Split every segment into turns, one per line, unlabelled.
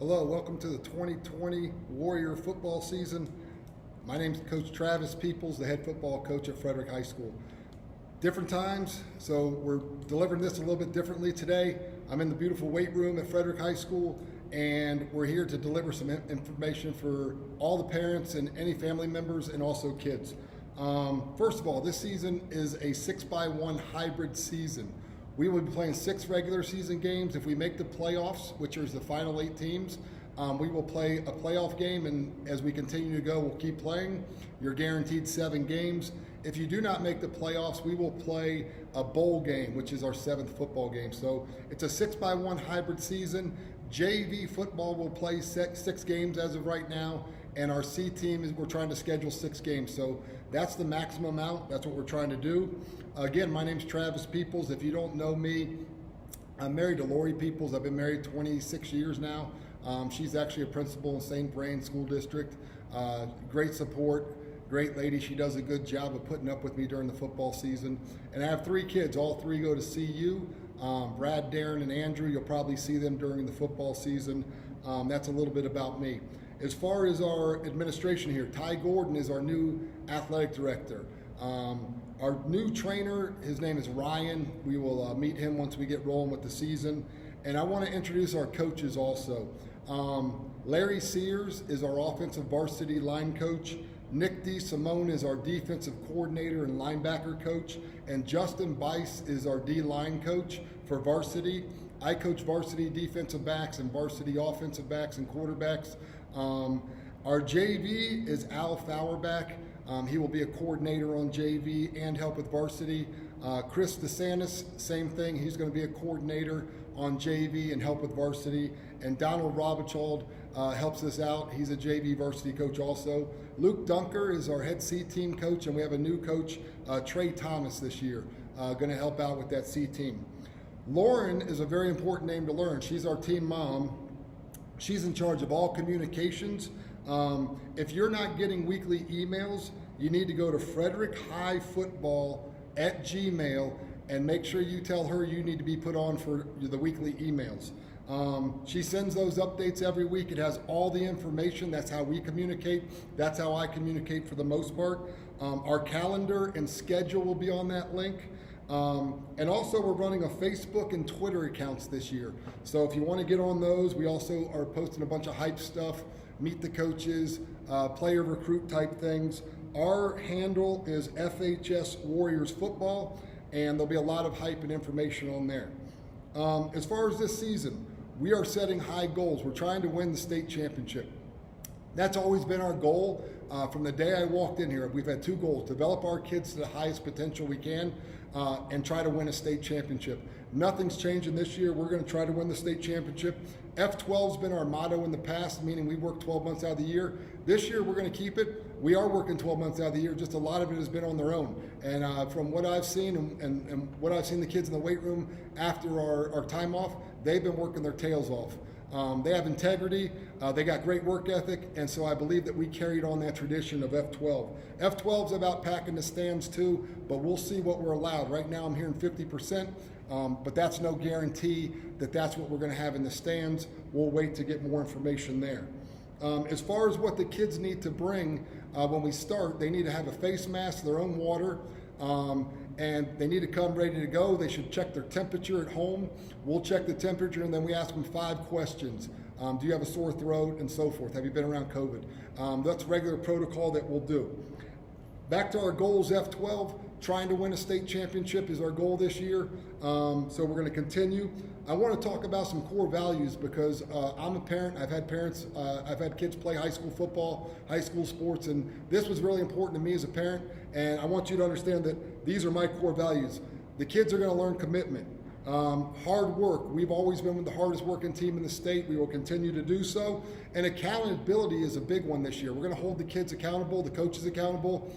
Hello, welcome to the 2020 Warrior football season. My name is Coach Travis Peoples, the head football coach at Frederick High School. Different times, so we're delivering this a little bit differently today. I'm in the beautiful weight room at Frederick High School, and we're here to deliver some information for all the parents and any family members and also kids. First of all, this season is a 6x1 hybrid season. We will be playing 6 regular season games. If we make the playoffs, which is the final 8 teams, we will play a playoff game, and as we continue to go, we'll keep playing. You're guaranteed 7 games. If you do not make the playoffs, we will play a bowl game, which is our 7th football game. So it's a 6x1 hybrid season. JV football will play 6 games as of right now, and our C team we're trying to schedule 6 games. So that's the maximum amount. That's what we're trying to do. Again, my name's Travis Peoples. If you don't know me, I'm married to Lori Peoples. I've been married 26 years now. She's actually a principal in St. Vrain School District. Great support, great lady. She does a good job of putting up with me during the football season. And I have 3 kids. All 3 go to CU. Brad, Darren, and Andrew, you'll probably see them during the football season. That's a little bit about me. As far as our administration here, Ty Gordon is our new athletic director. Our new trainer, his name is Ryan. We will meet him once we get rolling with the season. And I want to introduce our coaches also. Larry Sears is our offensive varsity line coach. Nick DeSimone is our defensive coordinator and linebacker coach. And Justin Bice is our D-line coach for varsity. I coach varsity defensive backs and varsity offensive backs and quarterbacks. Our JV is Al Fauerbach. He will be a coordinator on JV and help with varsity. Chris DeSantis, same thing. He's going to be a coordinator on JV and help with varsity. And Donald Robichaud helps us out. He's a JV varsity coach also. Luke Dunker is our head C team coach, and we have a new coach, Trey Thomas, this year, going to help out with that C team. Lauren is a very important name to learn. She's our team mom. She's in charge of all communications. If you're not getting weekly emails, you need to go to frederickhighfootball@gmail and make sure you tell her you need to be put on for the weekly emails. She sends those updates every week. It has all the information. That's how we communicate. That's how I communicate for the most part. Our calendar and schedule will be on that link. And also we're running a Facebook and Twitter accounts this year. So if you want to get on those, we also are posting a bunch of hype stuff, meet the coaches, player recruit type things. Our handle is FHS Warriors Football, and there'll be a lot of hype and information on there. As far as this season, we are setting high goals. We're trying to win the state championship. That's always been our goal. From the day I walked in here, we've had 2 goals: develop our kids to the highest potential we can, and try to win a state championship. Nothing's changing this year. We're going to try to win the state championship. F12's been our motto in the past, meaning we work 12 months out of the year. This year, we're going to keep it. We are working 12 months out of the year, just a lot of it has been on their own. And from what I've seen and what I've seen the kids in the weight room after our time off, they've been working their tails off. They have integrity, they got great work ethic, and so I believe that we carried on that tradition of F12. F12's about packing the stands too, but we'll see what we're allowed. Right now I'm hearing 50%, but that's no guarantee that that's what we're going to have in the stands. We'll wait to get more information there. As far as what the kids need to bring when we start, they need to have a face mask, their own water, and they need to come ready to go. They should check their temperature at home. We'll check the temperature, and then we ask them 5 questions. Do you have a sore throat, and so forth? Have you been around COVID? That's regular protocol that we'll do. Back to our goals, F12, trying to win a state championship is our goal this year. So we're going to continue. I want to talk about some core values because I'm a parent. I've had kids play high school football, high school sports, and this was really important to me as a parent. And I want you to understand that these are my core values. The kids are going to learn commitment, hard work. We've always been the hardest working team in the state. We will continue to do so. And accountability is a big one this year. We're going to hold the kids accountable, the coaches accountable.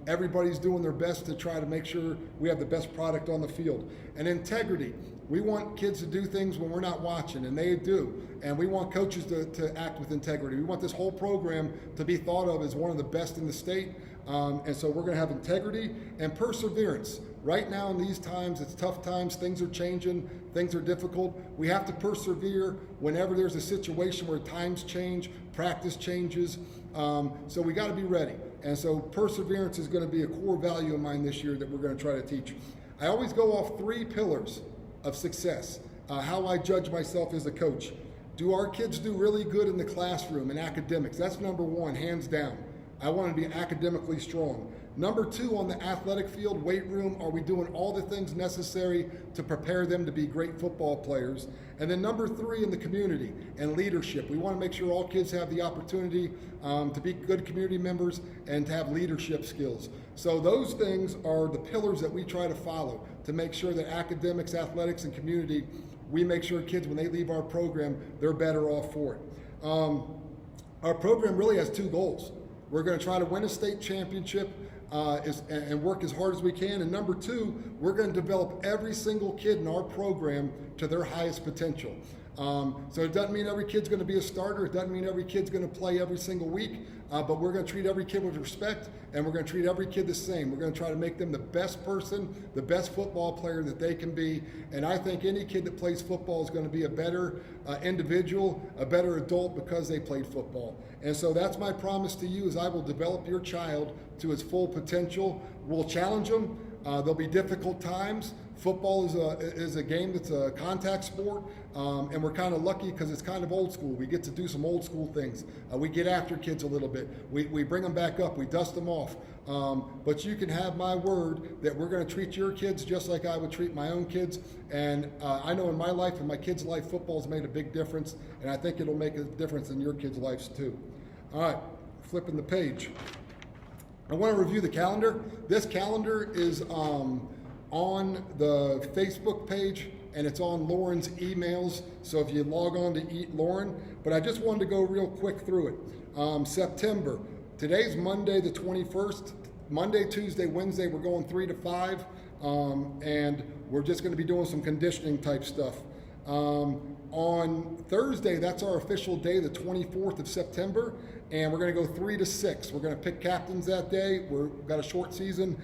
Everybody's doing their best to try to make sure we have the best product on the field. And integrity. We want kids to do things when we're not watching, and they do. And we want coaches to act with integrity. We want this whole program to be thought of as one of the best in the state. And so we're going to have integrity and perseverance. Right now in these times, it's tough times. Things are changing. Things are difficult. We have to persevere whenever there's a situation where times change, practice changes. So we got to be ready. And so perseverance is going to be a core value of mine this year that we're going to try to teach. I always go off 3 pillars of success, how I judge myself as a coach. Do our kids do really good in the classroom and academics? That's number 1, hands down. I want to be academically strong. Number 2, on the athletic field, weight room, are we doing all the things necessary to prepare them to be great football players? And then number 3, in the community and leadership. We want to make sure all kids have the opportunity to be good community members and to have leadership skills. So those things are the pillars that we try to follow to make sure that academics, athletics, and community, we make sure kids, when they leave our program, they're better off for it. Our program really has 2 goals. We're going to try to win a state championship and work as hard as we can. And number 2, we're going to develop every single kid in our program to their highest potential. So it doesn't mean every kid's going to be a starter. It doesn't mean every kid's going to play every single week. But we're going to treat every kid with respect, and we're going to treat every kid the same. We're going to try to make them the best person, the best football player that they can be. And I think any kid that plays football is going to be a better individual, a better adult because they played football. And so that's my promise to you, is I will develop your child to his full potential. We'll challenge them. There'll be difficult times. Football is a game that's a contact sport, and we're kind of lucky because it's kind of old school. We get to do some old school things. We get after kids a little bit. We bring them back up. We dust them off. But you can have my word that we're going to treat your kids just like I would treat my own kids. And I know in my life and my kids' life, football's made a big difference, and I think it'll make a difference in your kids' lives too. All right, flipping the page. I want to review the calendar. This calendar is on the Facebook page, and it's on Lauren's emails. So if you log on to Eat Lauren, but I just wanted to go real quick through it. September. Today's Monday the 21st. Monday, Tuesday, Wednesday, we're going 3 to 5, and we're just going to be doing some conditioning type stuff. On Thursday, that's our official day, the 24th of September, and we're going to go 3 to 6. We're going to pick captains that day. We've got a short season.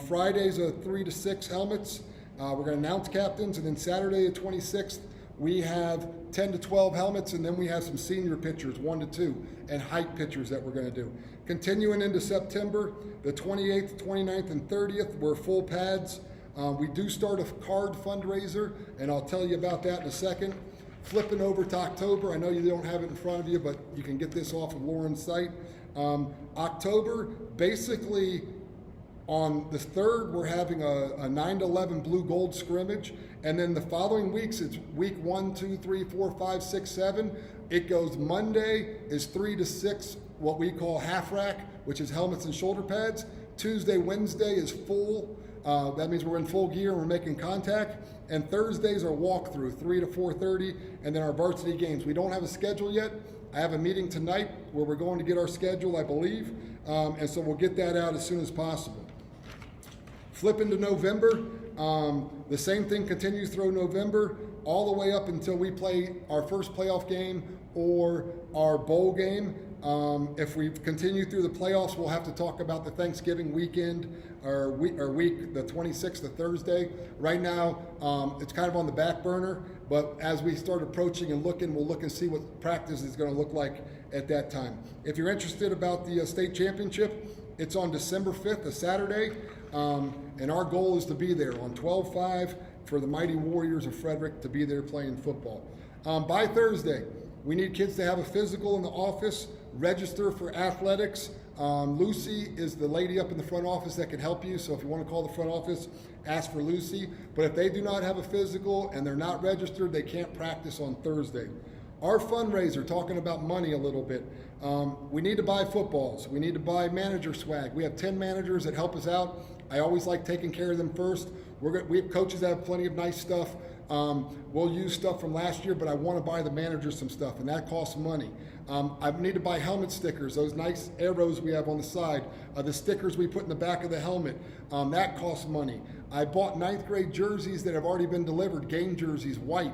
Fridays are 3 to 6 helmets. We're going to announce captains, and then Saturday the 26th, we have 10 to 12 helmets, and then we have some senior pitchers, 1 to 2, and height pitchers that we're going to do. Continuing into September, the 28th, 29th, and 30th, we're full pads. We do start a card fundraiser, and I'll tell you about that in a second. Flipping over to October, I know you don't have it in front of you, but you can get this off of Lauren's site. October, basically on the 3rd, we're having a 9 to 11 blue gold scrimmage, and then the following weeks, it's week 1, 2, 3, 4, 5, 6, 7. It goes Monday is 3 to 6, what we call half rack, which is helmets and shoulder pads. Tuesday, Wednesday is full. That means we're in full gear and we're making contact. And Thursdays are walkthrough, 3 to 4:30, and then our varsity games. We don't have a schedule yet. I have a meeting tonight where we're going to get our schedule, I believe, and so we'll get that out as soon as possible. Flip into November. The same thing continues through November, all the way up until we play our first playoff game or our bowl game. If we continue through the playoffs, we'll have to talk about the Thanksgiving weekend or week, the 26th of Thursday. Right now, it's kind of on the back burner, but as we start approaching and looking, we'll look and see what practice is going to look like at that time. If you're interested about the state championship, it's on December 5th, a Saturday, and our goal is to be there on 12-5 for the Mighty Warriors of Frederick to be there playing football. By Thursday, we need kids to have a physical in the office, register for athletics. Lucy is the lady up in the front office that can help you, so if you want to call the front office, ask for Lucy. But if they do not have a physical and they're not registered, they can't practice on Thursday. Our fundraiser, talking about money a little bit, we need to buy footballs. We need to buy manager swag. We have 10 managers that help us out. I always like taking care of them first. We have coaches that have plenty of nice stuff. We'll use stuff from last year, but I want to buy the managers some stuff, and that costs money. I need to buy helmet stickers, those nice arrows we have on the side, the stickers we put in the back of the helmet, that costs money. I bought 9th grade jerseys that have already been delivered, game jerseys, white.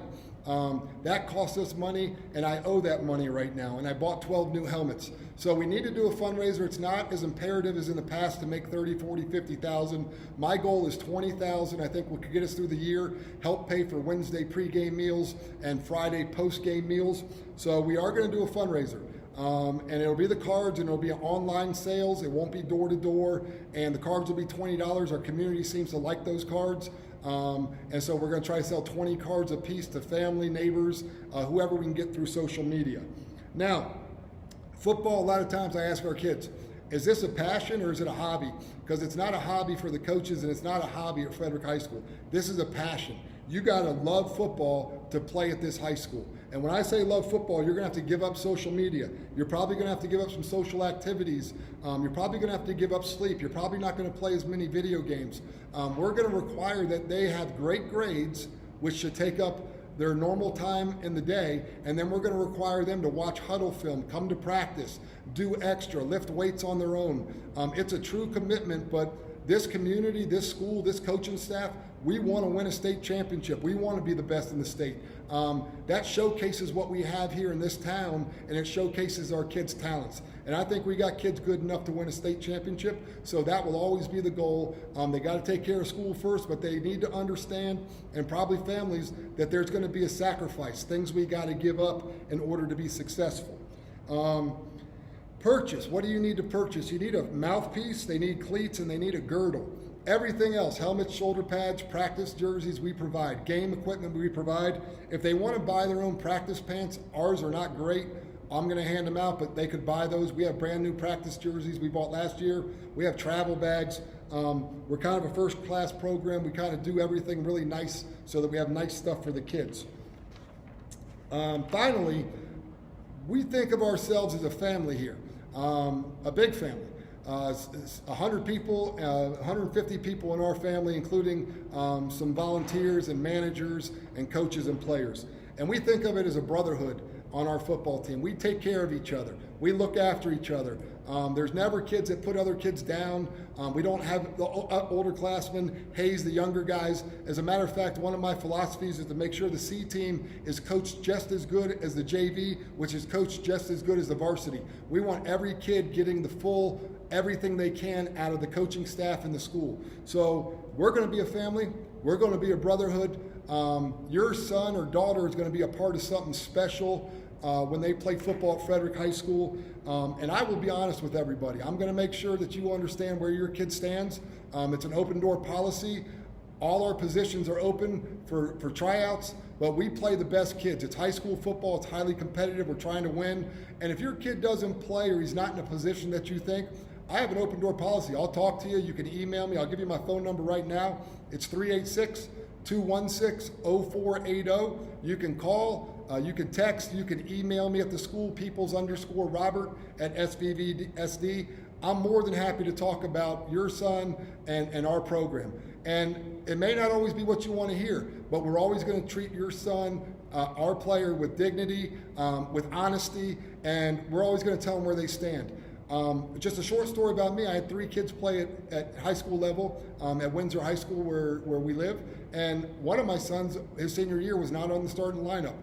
That cost us money, and I owe that money right now. And I bought 12 new helmets. So we need to do a fundraiser. It's not as imperative as in the past to make 30, 40, 50,000. My goal is 20,000. I think we could get us through the year, help pay for Wednesday pregame meals and Friday postgame meals. So we are going to do a fundraiser. And it'll be the cards, and it'll be online sales. It won't be door to door, and the cards will be $20. Our community seems to like those cards. And so we're going to try to sell 20 cards a piece to family, neighbors, whoever we can get through social media. Now, football, a lot of times I ask our kids, is this a passion or is it a hobby? Because it's not a hobby for the coaches, and it's not a hobby at Frederick High School. This is a passion. You got to love football to play at this high school. And when I say love football, you're going to have to give up social media. You're probably going to have to give up some social activities. You're probably going to have to give up sleep. You're probably not going to play as many video games. We're going to require that they have great grades, which should take up their normal time in the day, and then we're going to require them to watch huddle film, come to practice, do extra, lift weights on their own. It's a true commitment, but this community, this school, this coaching staff, we want to win a state championship. We want to be the best in the state. That showcases what we have here in this town, and it showcases our kids' talents. And I think we got kids good enough to win a state championship, so that will always be the goal. They got to take care of school first, but they need to understand, and probably families, that there's going to be a sacrifice, things we got to give up in order to be successful. Purchase. What do you need to purchase? You need a mouthpiece, they need cleats, and they need a girdle. Everything else, helmets, shoulder pads, practice jerseys, we provide. Game equipment, we provide. If they want to buy their own practice pants, ours are not great. I'm going to hand them out, but they could buy those. We have brand new practice jerseys we bought last year. We have travel bags. We're kind of a first-class program. We kind of do everything really nice so that we have nice stuff for the kids. Finally, we think of ourselves as a family here, a big family. 100 people, 150 people in our family, including some volunteers and managers and coaches and players. And we think of it as a brotherhood on our football team. We take care of each other. We look after each other. There's never kids that put other kids down. We don't have the older classmen haze the younger guys. As a matter of fact, one of my philosophies is to make sure the C team is coached just as good as the JV, which is coached just as good as the varsity. We want every kid getting the full everything they can out of the coaching staff in the school. So we're going to be a family. We're going to be a brotherhood. Your son or daughter is going to be a part of something special when they play football at Frederick High School. And I will be honest with everybody. I'm going to make sure that you understand where your kid stands. It's an open door policy. All our positions are open for tryouts, but we play the best kids. It's high school football. It's highly competitive. We're trying to win. And if your kid doesn't play or he's not in a position that you think, I have an open door policy. I'll talk to you. You can email me. I'll give you my phone number right now. It's 386-216-0480. You can call, you can text, you can email me at the school, peoples_Robert@svvsd. I'm more than happy to talk about your son and our program. And it may not always be what you want to hear, but we're always going to treat your son, our player, with dignity, with honesty, and we're always going to tell them where they stand. Just a short story about me. I had 3 kids play at high school level at Windsor High School where we live. And one of my sons, his senior year, was not on the starting lineup.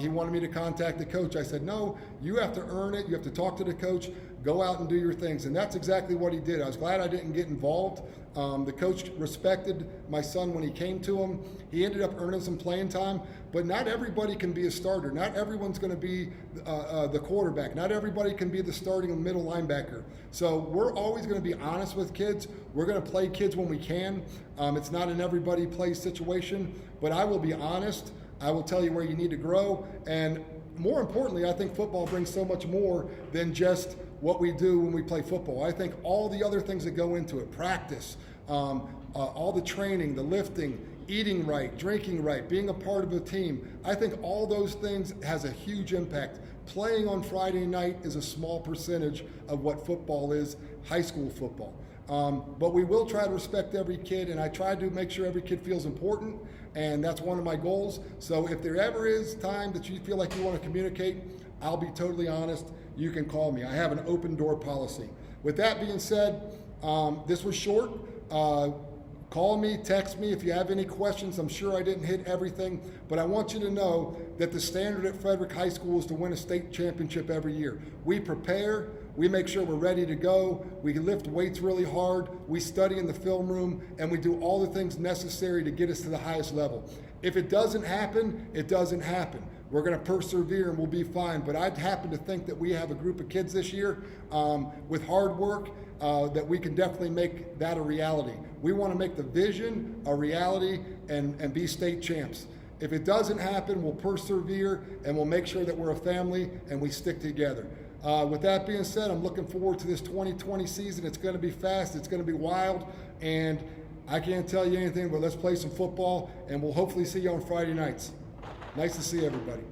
He wanted me to contact the coach. I said, no, you have to earn it. You have to talk to the coach. Go out and do your things. And that's exactly what he did. I was glad I didn't get involved. The coach respected my son when he came to him. He ended up earning some playing time, but not everybody can be a starter. Not everyone's going to be the quarterback. Not everybody can be the starting middle linebacker. So we're always going to be honest with kids. We're going to play kids when we can. It's not an everybody plays situation, but I will be honest. I will tell you where you need to grow. And more importantly, I think football brings so much more than just what we do when we play football. I think all the other things that go into it, practice, all the training, the lifting, eating right, drinking right, being a part of a team, I think all those things has a huge impact. Playing on Friday night is a small percentage of what football is, high school football. But we will try to respect every kid, and I try to make sure every kid feels important, and that's one of my goals. So if there ever is time that you feel like you want to communicate, I'll be totally honest. You can call me. I have an open door policy. With that being said, this was short. Call me, text me if you have any questions. I'm sure I didn't hit everything, but I want you to know that the standard at Frederick High School is to win a state championship every year. We prepare, we make sure we're ready to go, we lift weights really hard, we study in the film room, and we do all the things necessary to get us to the highest level. If it doesn't happen, it doesn't happen. We're going to persevere and we'll be fine, but I'd happen to think that we have a group of kids this year with hard work that we can definitely make that a reality. We want to make the vision a reality and be state champs. If it doesn't happen, we'll persevere and we'll make sure that we're a family and we stick together. With that being said, I'm looking forward to this 2020 season. It's going to be fast, it's going to be wild, and I can't tell you anything, but let's play some football, and we'll hopefully see you on Friday nights. Nice to see everybody.